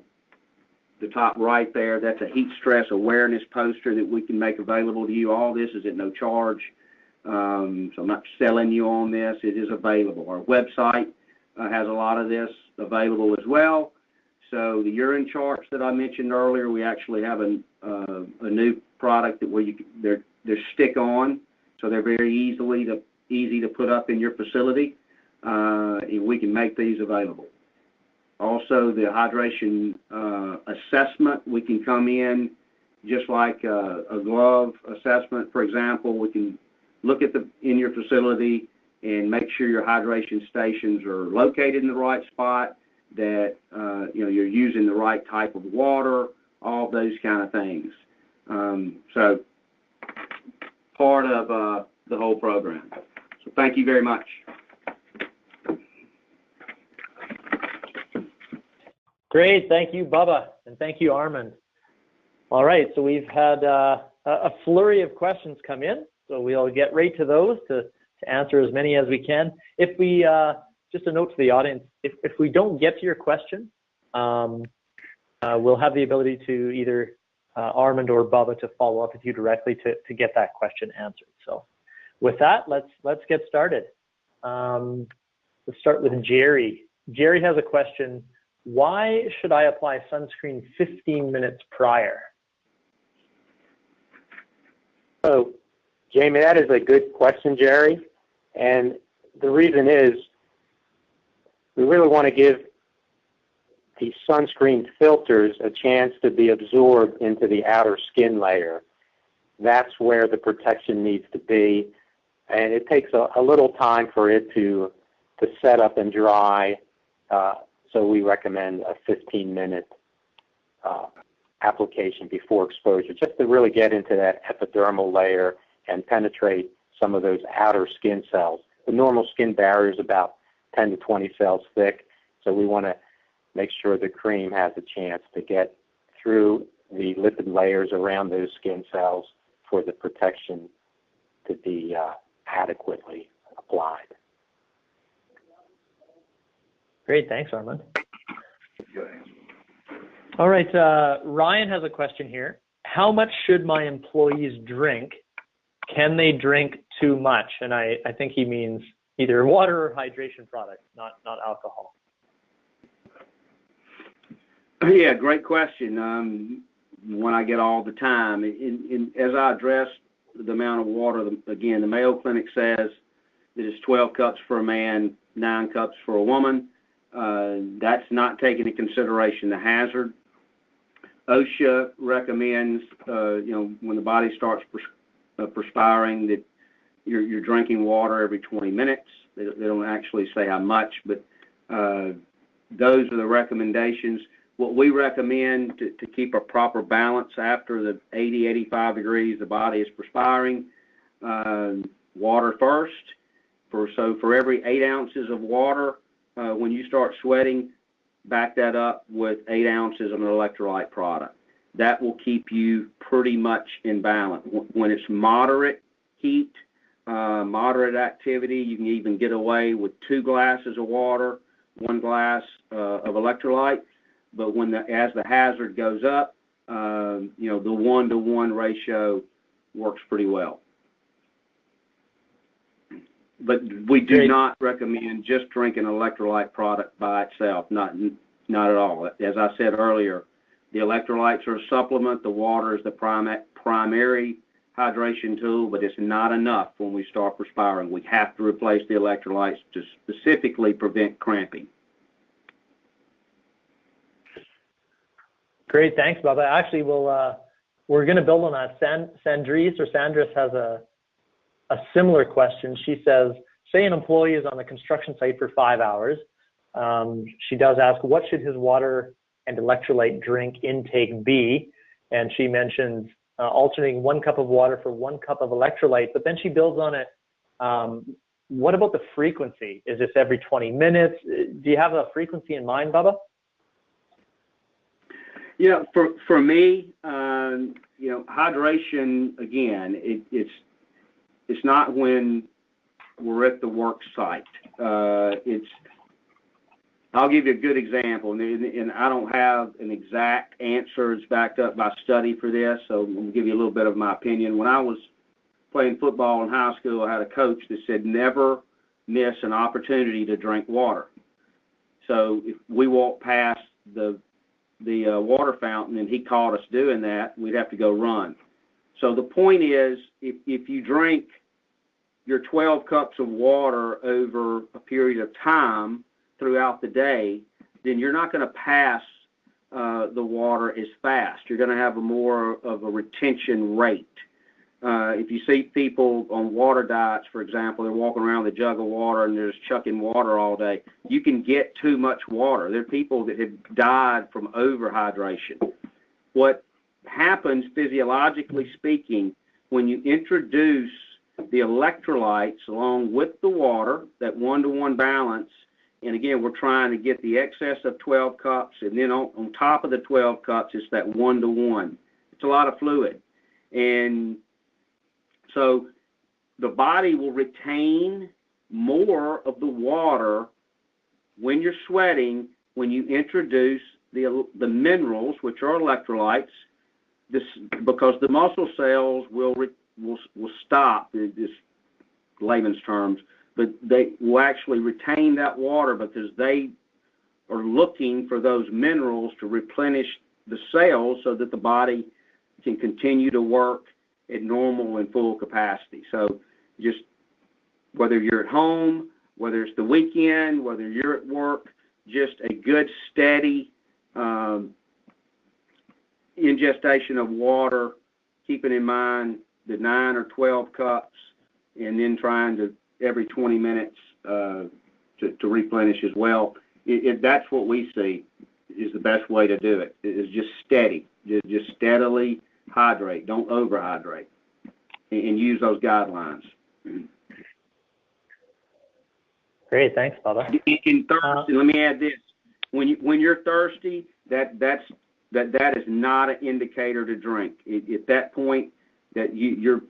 top right there, that's a heat stress awareness poster that we can make available to you. All this is at no charge, so I'm not selling you on this. It is available. Our website has a lot of this available as well. So the urine charts that I mentioned earlier, we actually have a new product that they're stick-on, so they're very easy to put up in your facility. And we can make these available. Also, the hydration assessment, we can come in just like a glove assessment. For example, we can look at in your facility and make sure your hydration stations are located in the right spot, that you're using the right type of water, all those kind of things. So part of the whole program. So thank you very much. Great, thank you, Bubba, and thank you, Armand. All right, so we've had a flurry of questions come in, so we'll get right to those to answer as many as we can. If we, just a note to the audience, if we don't get to your question, we'll have the ability to either Armand or Bubba to follow up with you directly to get that question answered. So with that, let's get started. Let's start with Jerry. Jerry has a question. Why should I apply sunscreen 15 minutes prior? So, Jamie, that is a good question, Jerry. And the reason is we really want to give the sunscreen filters a chance to be absorbed into the outer skin layer. That's where the protection needs to be. And it takes a little time for it to set up and dry. So we recommend a 15-minute application before exposure, just to really get into that epidermal layer and penetrate some of those outer skin cells. The normal skin barrier is about 10 to 20 cells thick, so we want to make sure the cream has a chance to get through the lipid layers around those skin cells for the protection to be adequately applied. Great, thanks, Armand. All right, Ryan has a question here. How much should my employees drink? Can they drink too much? And I think he means either water or hydration products, not alcohol. Yeah, great question. One I get all the time. As I address the amount of water, again, the Mayo Clinic says that it's 12 cups for a man, 9 cups for a woman. That's not taking into consideration the hazard. OSHA recommends, when the body starts perspiring, that you're drinking water every 20 minutes. They don't actually say how much, but those are the recommendations. What we recommend to keep a proper balance after the 80, 85 degrees, the body is perspiring, water first. So for every 8 ounces of water, when you start sweating, back that up with 8 ounces of an electrolyte product. That will keep you pretty much in balance. When it's moderate heat, moderate activity, you can even get away with 2 glasses of water, 1 glass of electrolyte. But as the hazard goes up, the 1-to-1 ratio works pretty well. But we do Great. not recommend just drinking an electrolyte product by itself, not at all. As I said earlier, the electrolytes are a supplement, the water is the primary hydration tool, but it's not enough when we start perspiring. We have to replace the electrolytes to specifically prevent cramping. Great, thanks, Bubba. Actually, we're going to build on that. Sandris has a similar question. She says, say an employee is on the construction site for 5 hours. She does ask, what should his water and electrolyte drink intake be? And she mentions alternating 1 cup of water for 1 cup of electrolyte, but then she builds on it. What about the frequency? Is this every 20 minutes? Do you have a frequency in mind, Bubba? Yeah, for me, hydration, again, it's not when we're at the work site. I'll give you a good example, and I don't have an exact answer. It's backed up by study for this, so I'm going to give you a little bit of my opinion. When I was playing football in high school, I had a coach that said never miss an opportunity to drink water. So if we walked past the water fountain and he caught us doing that, we'd have to go run. So the point is, if you drink your 12 cups of water over a period of time throughout the day, then you're not going to pass the water as fast. You're going to have more of a retention rate. If you see people on water diets, for example, they're walking around with a jug of water and they're just chucking water all day, you can get too much water. There are people that have died from overhydration. What happens, physiologically speaking, when you introduce the electrolytes along with the water, that 1-to-1 balance, and again, we're trying to get the excess of 12 cups, and then on top of the 12 cups, it's that 1-to-1. It's a lot of fluid. And so the body will retain more of the water when you're sweating when you introduce the minerals, which are electrolytes, because the muscle cells will stop, this layman's terms, but they will actually retain that water because they are looking for those minerals to replenish the cells so that the body can continue to work at normal and full capacity. So just whether you're at home, whether it's the weekend, whether you're at work, just a good steady ingestion of water, keeping in mind the 9 or 12 cups, and then trying to every 20 minutes to replenish as well. That's what we see is the best way to do it. It is just steady. Just steadily hydrate. Don't overhydrate, and use those guidelines. Great, thanks, Bubba. In thirsty, let me add this: when you're thirsty, that is not an indicator to drink. At that point, that you're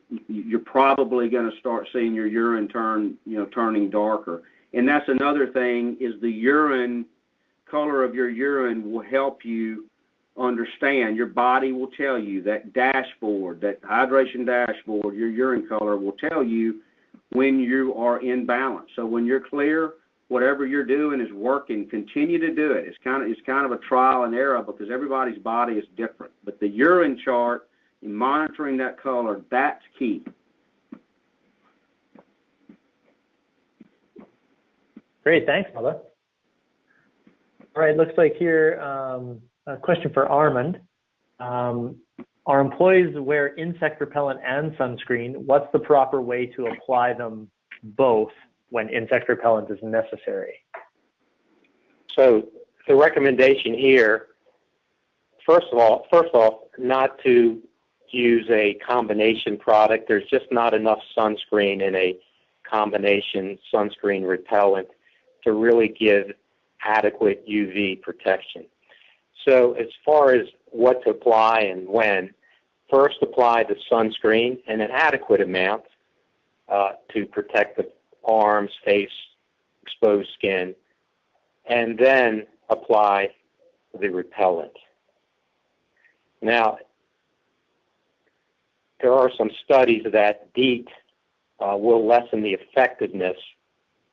probably going to start seeing your urine turning darker. And that's another thing, is the urine color of your urine will help you understand. Your body will tell you, that dashboard, that hydration dashboard, your urine color will tell you when you are in balance. So when you're clear, whatever you're doing is working. Continue to do it. It's kind of a trial and error because everybody's body is different. But the urine chart, in monitoring that color, that's key. Great, thanks, Bubba. All right, looks like here a question for Armand. Are employees wear insect repellent and sunscreen? What's the proper way to apply them both when insect repellent is necessary? So the recommendation here, first of all, not to use a combination product. There's just not enough sunscreen in a combination sunscreen repellent to really give adequate UV protection. So as far as what to apply and when, first apply the sunscreen in an adequate amount to protect the arms, face, exposed skin, and then apply the repellent. Now, there are some studies that DEET will lessen the effectiveness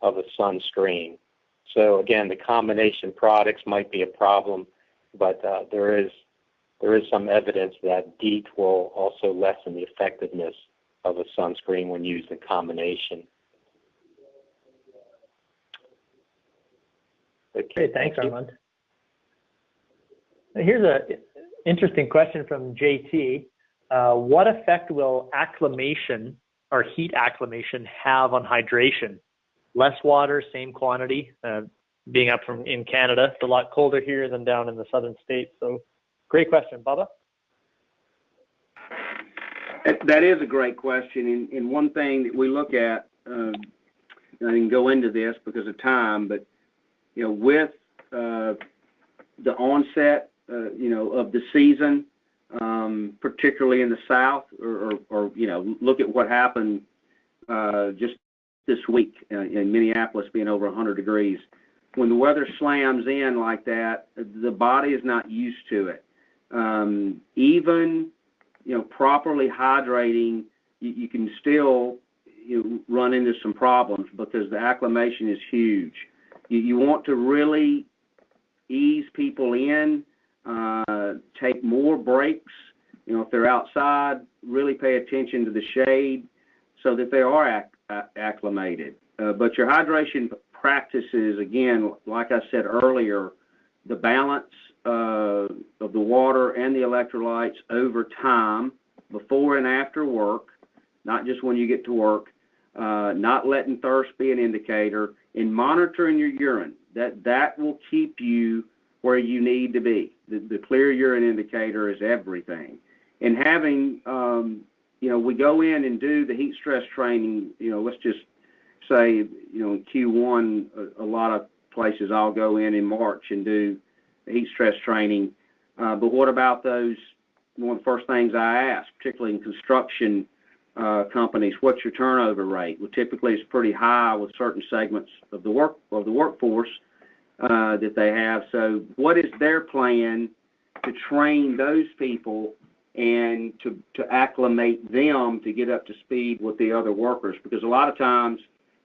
of a sunscreen. So again, the combination products might be a problem, but there is some evidence that DEET will also lessen the effectiveness of a sunscreen when used in combination. Okay, thanks, Armand. Here's an interesting question from JT. What effect will acclimation or heat acclimation have on hydration? Less water, same quantity. Being up in Canada, it's a lot colder here than down in the southern states. So, great question, Bubba. That is a great question, and one thing that we look at, I didn't go into this because of time, but with the onset, of the season, particularly in the South, or look at what happened just this week in Minneapolis being over 100 degrees. When the weather slams in like that, the body is not used to it. Even properly hydrating, you can still run into some problems because the acclimation is huge. You want to really ease people in, take more breaks. If they're outside, really pay attention to the shade so that they are acclimated. But your hydration practices, again, like I said earlier, the balance of the water and the electrolytes over time, before and after work, not just when you get to work, not letting thirst be an indicator, and monitoring your urine. That will keep you where you need to be. The clear urine indicator is everything. And having, we go in and do the heat stress training, let's just say, in Q1, a lot of places I'll go in March and do the heat stress training. But what about those, one of the first things I ask, particularly in construction companies, what's your turnover rate? Well, typically it's pretty high with certain segments of the workforce that they have. So what is their plan to train those people and to acclimate them to get up to speed with the other workers? Because a lot of times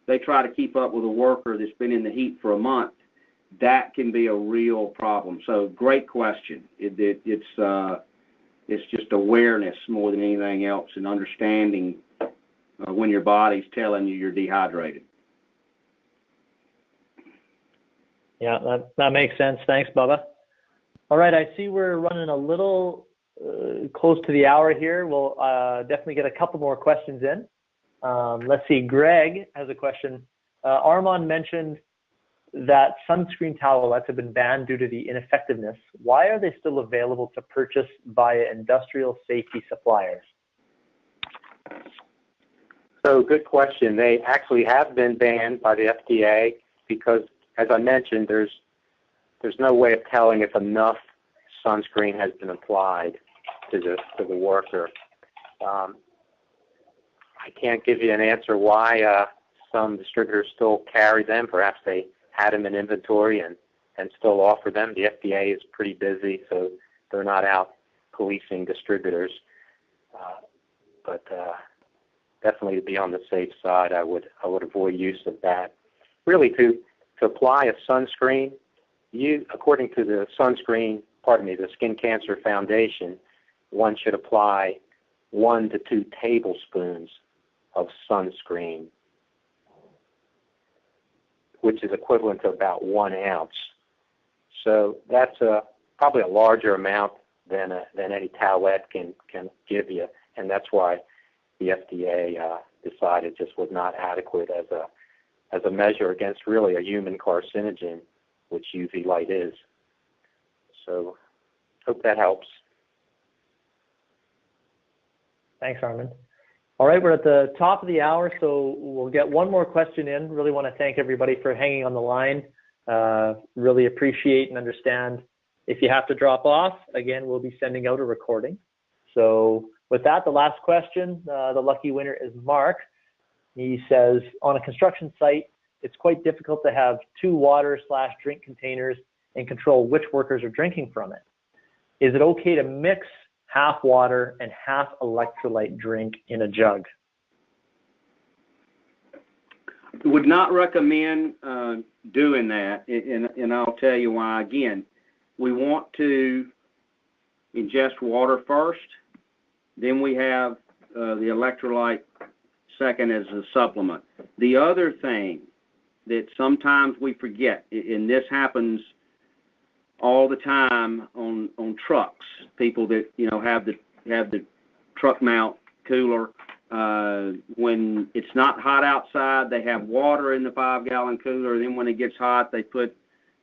they try to keep up with a worker that's been in the heat for a month. That can be a real problem. So great question. It's just awareness more than anything else, and understanding when your body's telling you you're dehydrated. Yeah, that makes sense. Thanks, Bubba. All right, I see we're running a little close to the hour here. We'll definitely get a couple more questions in. Let's see, Greg has a question. Armand mentioned that sunscreen towelettes have been banned due to the ineffectiveness. Why are they still available to purchase via industrial safety suppliers? So good question. They actually have been banned by the FDA because, as I mentioned, there's no way of telling if enough sunscreen has been applied to the worker. I can't give you an answer why some distributors still carry them. Perhaps they had them in inventory and still offer them. The FDA is pretty busy, so they're not out policing distributors. But definitely to be on the safe side, I would avoid use of that. Really, to apply a sunscreen, according to the the Skin Cancer Foundation, one should apply 1 to 2 tablespoons of sunscreen, which is equivalent to about 1 ounce. So that's probably a larger amount than any towelette can give you, and that's why the FDA decided just was not adequate as a measure against really a human carcinogen, which UV light is. So hope that helps. Thanks, Armand. All right, we're at the top of the hour, so we'll get one more question in. Really want to thank everybody for hanging on the line. Really appreciate and understand if you have to drop off. Again, we'll be sending out a recording. So with that, the last question, the lucky winner is Mark. He says, on a construction site, it's quite difficult to have 2 water/drink containers and control which workers are drinking from it. Is it okay to mix half water and half electrolyte drink in a jug? Would not recommend doing that, and I'll tell you why. Again, we want to ingest water first, then we have the electrolyte second as a supplement. The other thing that sometimes we forget, and this happens all the time on trucks, people that have the truck mount cooler. When it's not hot outside, they have water in the 5-gallon cooler. Then when it gets hot, they put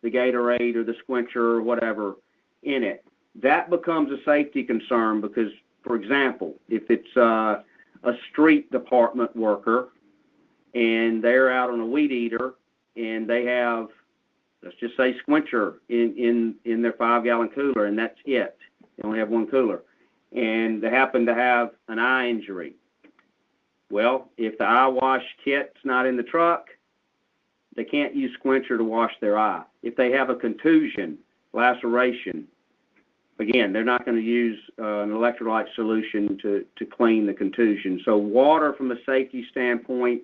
the Gatorade or the Squincher or whatever in it. That becomes a safety concern because, for example, if it's a street department worker and they're out on a weed eater and they have, let's just say, Squincher in their 5-gallon cooler, and that's it. They only have one cooler. And they happen to have an eye injury. Well, if the eye wash kit's not in the truck, they can't use Squincher to wash their eye. If they have a contusion, laceration, again, they're not going to use an electrolyte solution to clean the contusion. So water from a safety standpoint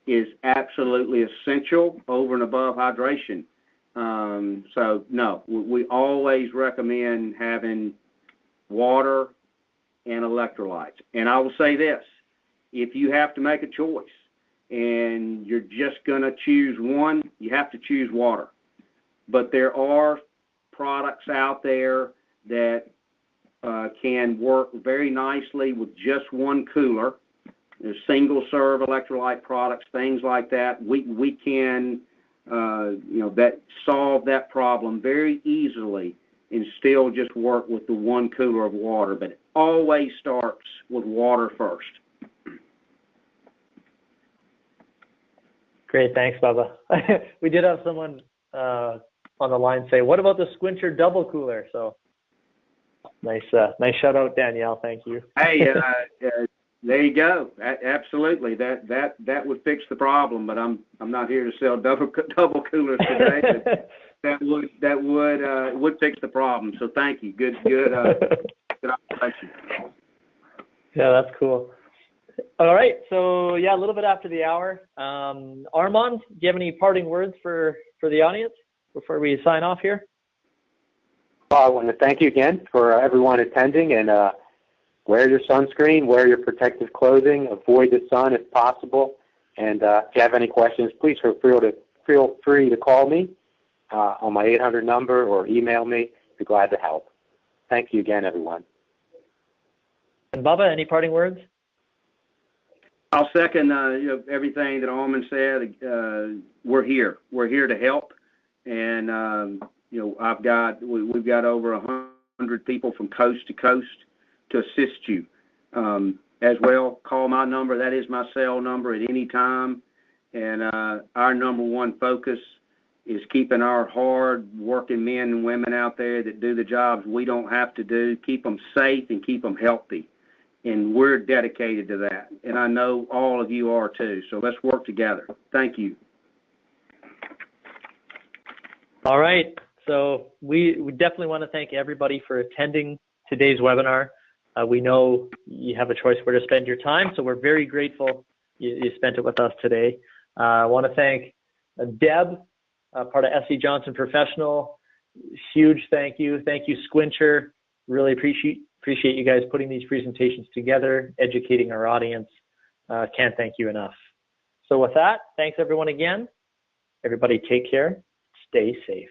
is absolutely essential over and above hydration. So no, we always recommend having water and electrolytes. And I will say this, if you have to make a choice and you're just going to choose one, you have to choose water. But there are products out there that can work very nicely with just one cooler. There's single-serve electrolyte products, things like that. We can that solve that problem very easily and still just work with the one cooler of water. But it always starts with water first. Great, thanks, Bubba. We did have someone on the line say, "What about the Squincher double cooler?" So nice shout out, Danielle. Thank you. Hey, there you go. Absolutely, that would fix the problem. But I'm not here to sell double coolers today. But that would fix the problem. So thank you. Good observation. Yeah, that's cool. All right, so yeah, a little bit after the hour. Armand, do you have any parting words for the audience before we sign off here? Well, I want to thank you again for everyone attending, and wear your sunscreen, wear your protective clothing, avoid the sun if possible. And if you have any questions, please feel free to call me on my 800 number or email me. Be glad to help. Thank you again, everyone. And Bubba, any parting words? I'll second everything that Armand said. We're here. We're here to help, and we've got over 100 people from coast to coast to assist you. As well, call my number. That is my cell number at any time. And our number one focus is keeping our hard-working men and women out there that do the jobs we don't have to do, keep them safe and keep them healthy. And we're dedicated to that. And I know all of you are too. So let's work together. Thank you. All right. So we definitely want to thank everybody for attending today's webinar. We know you have a choice where to spend your time, so we're very grateful you spent it with us today. I want to thank Deb, part of SC Johnson Professional. Huge thank you. Thank you, Squincher. Really appreciate you guys putting these presentations together, educating our audience. Can't thank you enough. So with that, thanks everyone again. Everybody take care. Stay safe.